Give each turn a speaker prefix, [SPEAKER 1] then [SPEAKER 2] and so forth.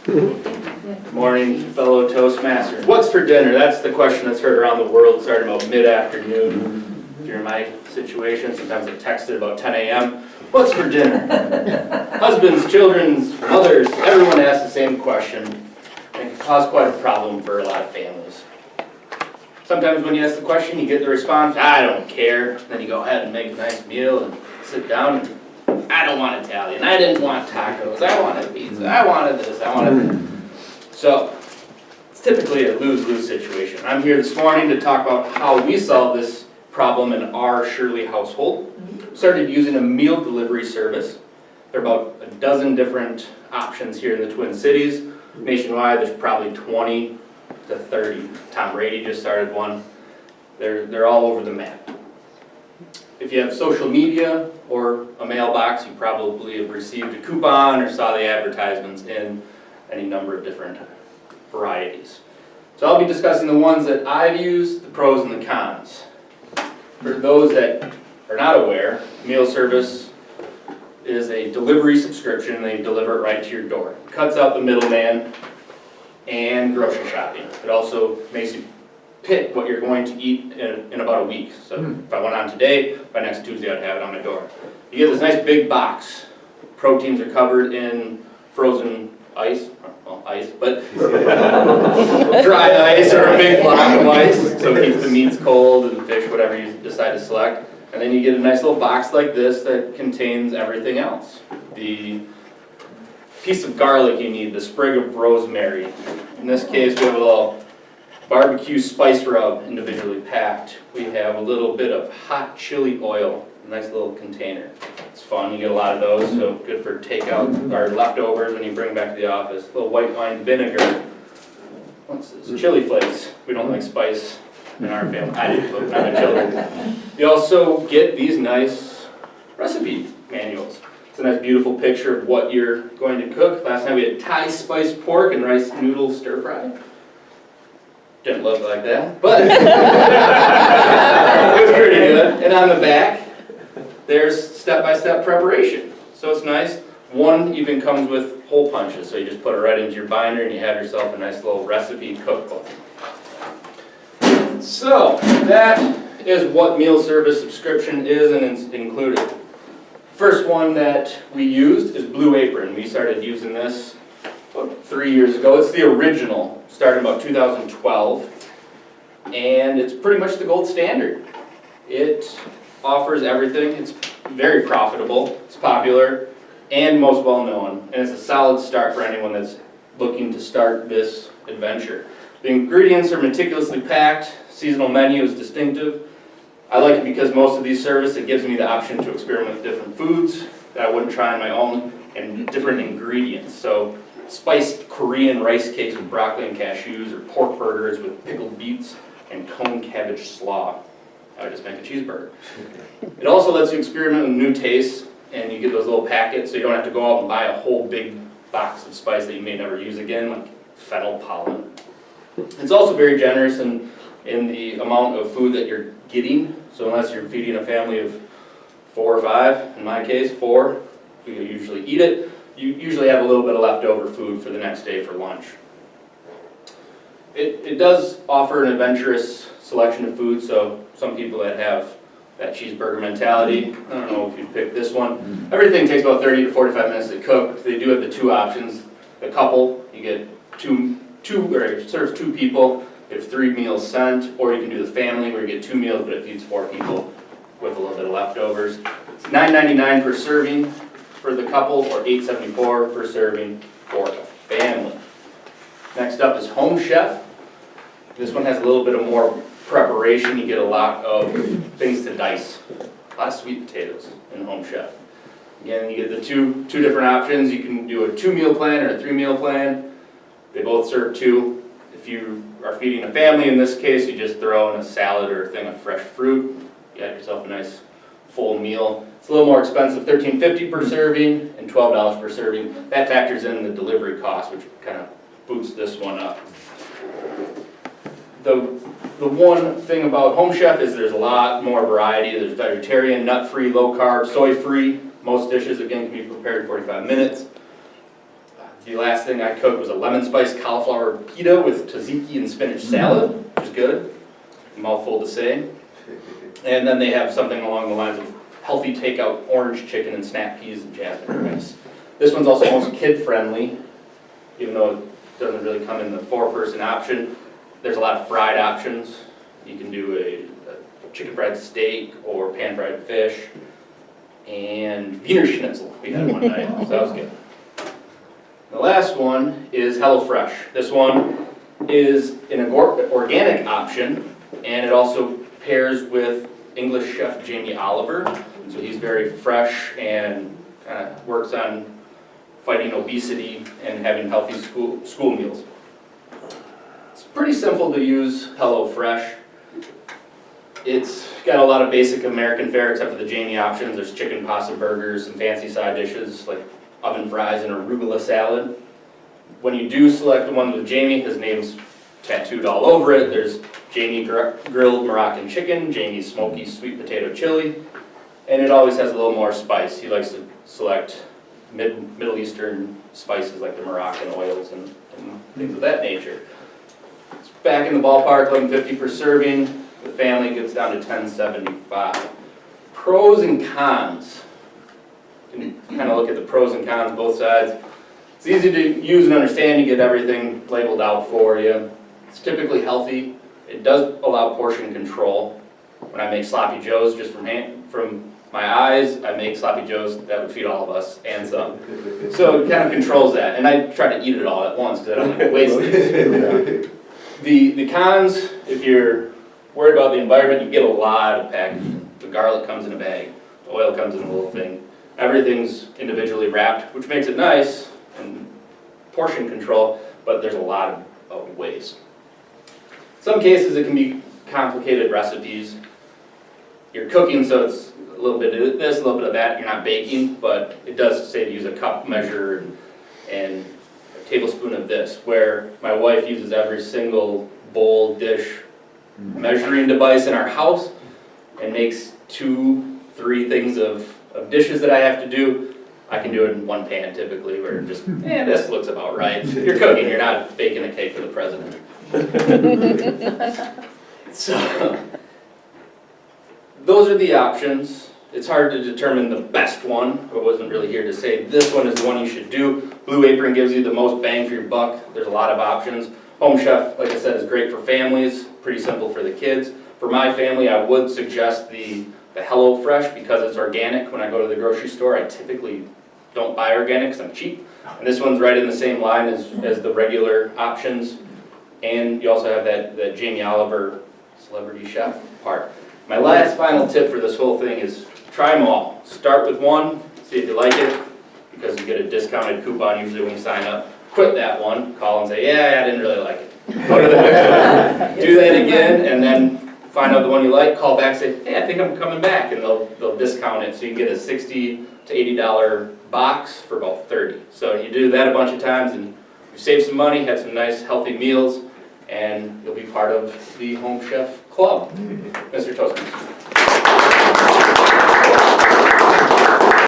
[SPEAKER 1] Good morning, fellow Toastmasters. What's for dinner? That's the question that's heard around the world starting about mid-afternoon. If you're in my situation, sometimes I text at about 10 a.m. What's for dinner? Husbands, children, mothers, everyone asks the same question. And it can cause quite a problem for a lot of families. Sometimes when you ask the question, you get the response, I don't care. Then you go ahead and make a nice meal and sit down and I don't want Italian, I didn't want tacos, I wanted pizza, I wanted this, I wanted that. So, it's typically a lose-lose situation. I'm here this morning to talk about how we solve this problem in our Shirley household. We started using a meal delivery service. There are about a dozen different options here in the Twin Cities. Nationwide, there's probably 20 to 30. Tom Brady just started one. They're all over the map. If you have social media or a mailbox, you probably have received a coupon or saw the advertisements in any number of different varieties. So I'll be discussing the ones that I've used, the pros and the cons. For those that are not aware, meal service is a delivery subscription. They deliver it right to your door. It cuts out the middleman and grocery shopping. It also makes you pick what you're going to eat in about a week. So if I went on today, by next Tuesday I'd have it on my door. You get this nice big box. Proteins are covered in frozen ice, well ice, but dry ice or a big block of ice. So it keeps the meats cold and fish, whatever you decide to select. And then you get a nice little box like this that contains everything else. The piece of garlic you need, the sprig of rosemary. In this case we have a little barbecue spice rub individually packed. We have a little bit of hot chili oil, a nice little container. It's fun, you get a lot of those, so good for takeout or leftovers when you bring back to the office. A little white wine vinegar. What's this? Chili flakes. We don't like spice in our family. I do, but not my children. You also get these nice recipe manuals. It's a nice beautiful picture of what you're going to cook. Last night we had Thai spiced pork and rice noodle stir fry. Didn't look like that, but it was pretty good. And on the back, there's step-by-step preparation. So it's nice. One even comes with hole punches, so you just put it right into your binder and you have yourself a nice little recipe cookbook. So that is what meal service subscription is and it's included. First one that we used is Blue Apron. We started using this about 3 years ago. It's the original, started about 2012, and it's pretty much the gold standard. It offers everything. It's very profitable, it's popular, and most well-known, and it's a solid start for anyone that's looking to start this adventure. The ingredients are meticulously packed, seasonal menu is distinctive. I like it because most of these services, it gives me the option to experiment with different foods that I wouldn't try on my own, and different ingredients. So spiced Korean rice cakes with broccoli and cashews, or pork burgers with pickled beets and cone cabbage slaw. I would just make a cheeseburger. It also lets you experiment with new tastes, and you get those little packets, so you don't have to go out and buy a whole big box of spice that you may never use again, like fennel pollen. It's also very generous in the amount of food that you're getting, so unless you're feeding a family of 4 or 5, in my case 4, we usually eat it. You usually have a little bit of leftover food for the next day for lunch. It does offer an adventurous selection of food, so some people that have that cheeseburger mentality, I don't know if you'd pick this one. Everything takes about 30 to 45 minutes to cook. They do have the 2 options. The couple, you get it serves 2 people, you have 3 meals sent, or you can do the family where you get 2 meals, but it feeds 4 people with a little bit of leftovers. It's $9.99 per serving for the couple, or $8.74 per serving for a family. Next up is Home Chef. This one has a little bit of more preparation. You get a lot of things to dice. A lot of sweet potatoes in Home Chef. Again, you get the two different options. You can do a 2-meal plan or a 3-meal plan. They both serve 2. If you are feeding a family, in this case, you just throw in a salad or a thing of fresh fruit. You have yourself a nice full meal. It's a little more expensive, $13.50 per serving and $12 per serving. That factors in the delivery cost, which kind of boosts this one up. The one thing about Home Chef is there's a lot more variety. There's vegetarian, nut-free, low-carb, soy-free. Most dishes, again, can be prepared in 45 minutes. The last thing I cooked was a lemon spiced cauliflower pita with tzatziki and spinach salad, which is good. A mouthful to say. And then they have something along the lines of healthy takeout orange chicken and snap peas and jasmine rice. This one's also most kid-friendly, even though it doesn't really come in the 4-person option. There's a lot of fried options. You can do a chicken fried steak or pan-fried fish. And Wiener Schnitzel we had one night, so that was good. The last one is HelloFresh. This one is an organic option, and it also pairs with English chef Jamie Oliver. So he's very fresh and kind of works on fighting obesity and having healthy school meals. It's pretty simple to use HelloFresh. It's got a lot of basic American fare except for the Jamie options. There's chicken pasta burgers, some fancy side dishes like oven fries and arugula salad. When you do select the one with Jamie, his name's tattooed all over it. There's Jamie grilled Moroccan chicken, Jamie's smoky sweet potato chili, and it always has a little more spice. He likes to select Middle Eastern spices like the Moroccan oils and things of that nature. It's back in the ballpark, $11.50 per serving. The family gets down to $10.75. Pros and cons. You can kind of look at the pros and cons, both sides. It's easy to use and understand. You get everything labeled out for you. It's typically healthy. It does allow portion control. When I make sloppy joes just from my eyes, I make sloppy joes that would feed all of us and some. So it kind of controls that. And I try to eat it all at once because I don't like to waste it. The cons, if you're worried about the environment, you get a lot of packaging. The garlic comes in a bag. The oil comes in a little thing. Everything's individually wrapped, which makes it nice and portion control, but there's a lot of waste. In some cases it can be complicated recipes. You're cooking, so it's a little bit of this, a little bit of that. You're not baking, but it does say to use a cup measure and a tablespoon of this, where my wife uses every single bowl, dish, measuring device in our house and makes 2-3 things of dishes that I have to do. I can do it in one pan typically, where just, this looks about right. You're cooking, you're not baking a cake for the president. So, those are the options. It's hard to determine the best one. I wasn't really here to say this one is the one you should do. Blue Apron gives you the most bang for your buck. There's a lot of options. Home Chef, like I said, is great for families, pretty simple for the kids. For my family, I would suggest the HelloFresh because it's organic. When I go to the grocery store, I typically don't buy organic because I'm cheap. And this one's right in the same line as the regular options. And you also have that Jamie Oliver celebrity chef part. My last final tip for this whole thing is try them all. Start with one, see if you like it, because you get a discounted coupon usually when you sign up. Quit that one, call and say, yeah, I didn't really like it. Go to the next one. Do that again, and then find out the one you like, call back, say, hey, I think I'm coming back, and they'll discount it. So you can get a $60 to $80 box for about $30. So you do that a bunch of times, and you save some money, have some nice healthy meals, and you'll be part of the Home Chef Club. Mr. Toastmaster.